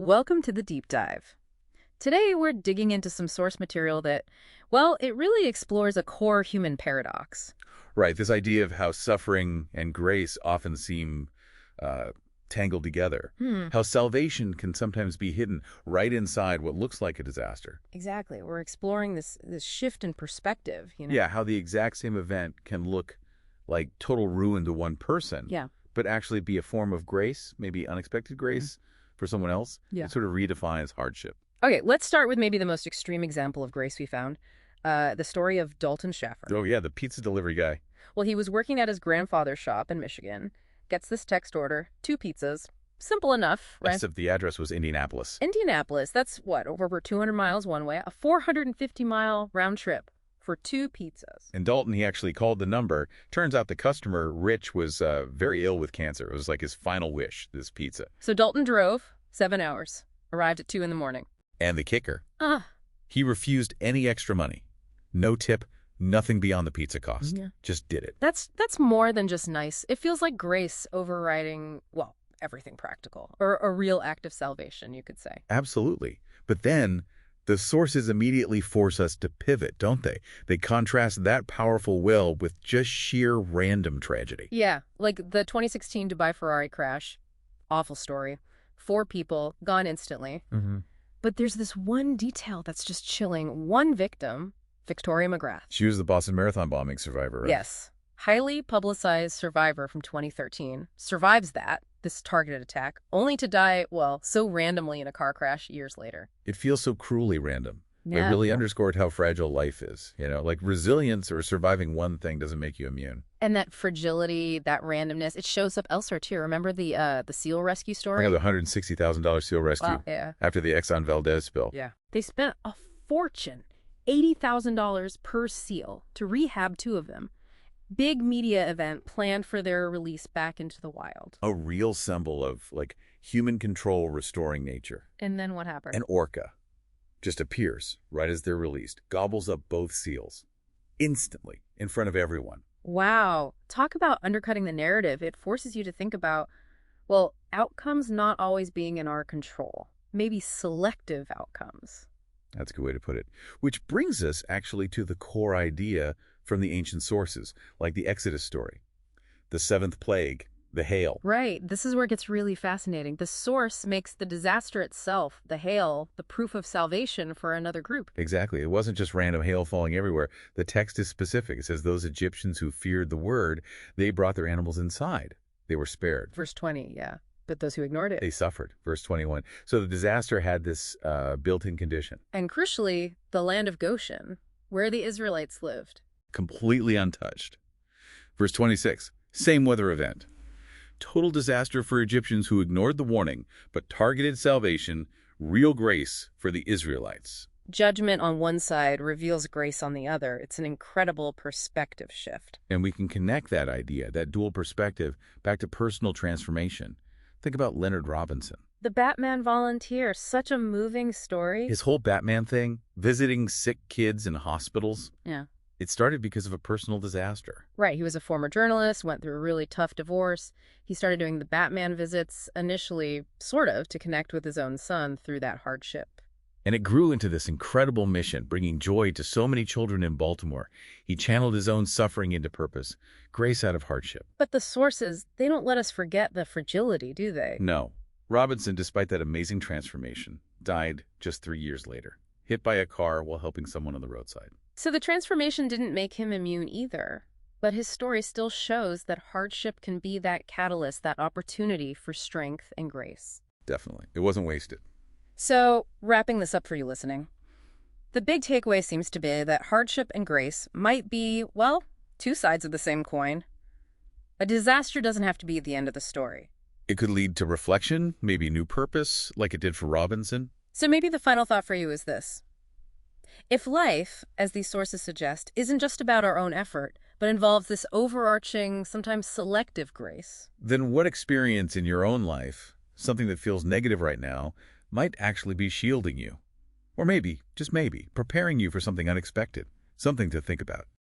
Welcome to the deep dive. Today we're digging into some source material that, well, it really explores a core human paradox. Right, this idea of how suffering and grace often seem uh, tangled together. Hmm, How salvation can sometimes be hidden right inside what looks like a disaster. exactly. We're exploring this shift in perspective. Yeah, how the exact same event can look like total ruin to one person, Yeah. but actually be a form of grace, maybe unexpected grace for someone else. Yeah. It sort of redefines hardship. Okay, let's start with maybe the most extreme example of grace we found. The story of Dalton Schaffer. Oh yeah, the pizza delivery guy. Well, he was working at his grandfather's shop in Michigan, gets this text order, 2 pizzas. Simple enough, right? Except the address was Indianapolis. Indianapolis, that's what, over 200 miles one way, a 450-mile round trip for 2 pizzas. And Dalton, he actually called the number. Turns out the customer, Rich, was very ill with cancer. It was like his final wish, this pizza. So Dalton drove 7 hours, arrived at 2 in the morning. And the kicker, Ah, he refused any extra money. No tip, nothing beyond the pizza cost. Yeah. Just did it. that's more than just nice. It feels like grace overriding, well, everything practical, or a real act of salvation, you could say. Absolutely. But then the sources immediately force us to pivot, don't they? They contrast that powerful will with just sheer random tragedy. Yeah, like the 2016 Dubai Ferrari crash. Awful story. 4 people, gone instantly. But there's this one detail that's just chilling. One victim, Victoria McGrath. She was the Boston Marathon bombing survivor, right? Yes. Highly publicized survivor from 2013. Survives this targeted attack, only to die, well, so randomly in a car crash years later. It feels so cruelly random. It Yeah. really underscored how fragile life is. Like resilience or surviving one thing doesn't make you immune. And that fragility, that randomness, it shows up elsewhere too. Remember the SEAL rescue I story? got the $160,000 SEAL rescue Wow, yeah. after the Exxon Valdez spill. Yeah. They spent a fortune, $80,000 per SEAL, to rehab 2 of them. Big media event planned for their release back into the wild. A real symbol of human control restoring nature. And then what happened? An orca just appears right as they're released, gobbles up both seals instantly in front of everyone. Wow. Talk about undercutting the narrative. It forces you to think about, well, outcomes not always being in our control. Maybe selective outcomes. That's a good way to put it. Which brings us actually to the core idea from the ancient sources, like the Exodus story, the 7th plague, the hail. Right. This is where it gets really fascinating. The source makes the disaster itself, the hail, the proof of salvation for another group. Exactly. It wasn't just random hail falling everywhere. The text is specific. It says those Egyptians who feared the word, they brought their animals inside. They were spared. Verse 20, yeah. But those who ignored it. They suffered. Verse 21. So the disaster had this built-in condition. And crucially, the land of Goshen, where the Israelites lived. Completely untouched. Verse 26. Same weather event. Total disaster for Egyptians who ignored the warning, but targeted salvation, real grace for the Israelites. Judgment on one side reveals grace on the other. It's an incredible perspective shift. And we can connect that idea, that dual perspective, back to personal transformation. Think about Leonard Robinson. The Batman volunteer, such a moving story. His whole Batman thing, visiting sick kids in hospitals, Yeah. it started because of a personal disaster. Right. He was a former journalist, went through a really tough divorce. He started doing the Batman visits initially, sort of, to connect with his own son through that hardship. And it grew into this incredible mission, bringing joy to so many children in Baltimore. He channeled his own suffering into purpose, grace out of hardship. But the sources, they don't let us forget the fragility, do they? No. Robinson, despite that amazing transformation, died just 3 years later, hit by a car while helping someone on the roadside. So the transformation didn't make him immune either. But his story still shows that hardship can be that catalyst, that opportunity for strength and grace. Definitely. It wasn't wasted. So, wrapping this up for you listening, the big takeaway seems to be that hardship and grace might be, well, 2 sides of the same coin. A disaster doesn't have to be the end of the story. It could lead to reflection, maybe new purpose, like it did for Robinson. So maybe the final thought for you is this. If life, as these sources suggest, isn't just about our own effort, but involves this overarching, sometimes selective grace, Then what experience in your own life, something that feels negative right now, might actually be shielding you? Or maybe, just maybe, preparing you for something unexpected, something to think about.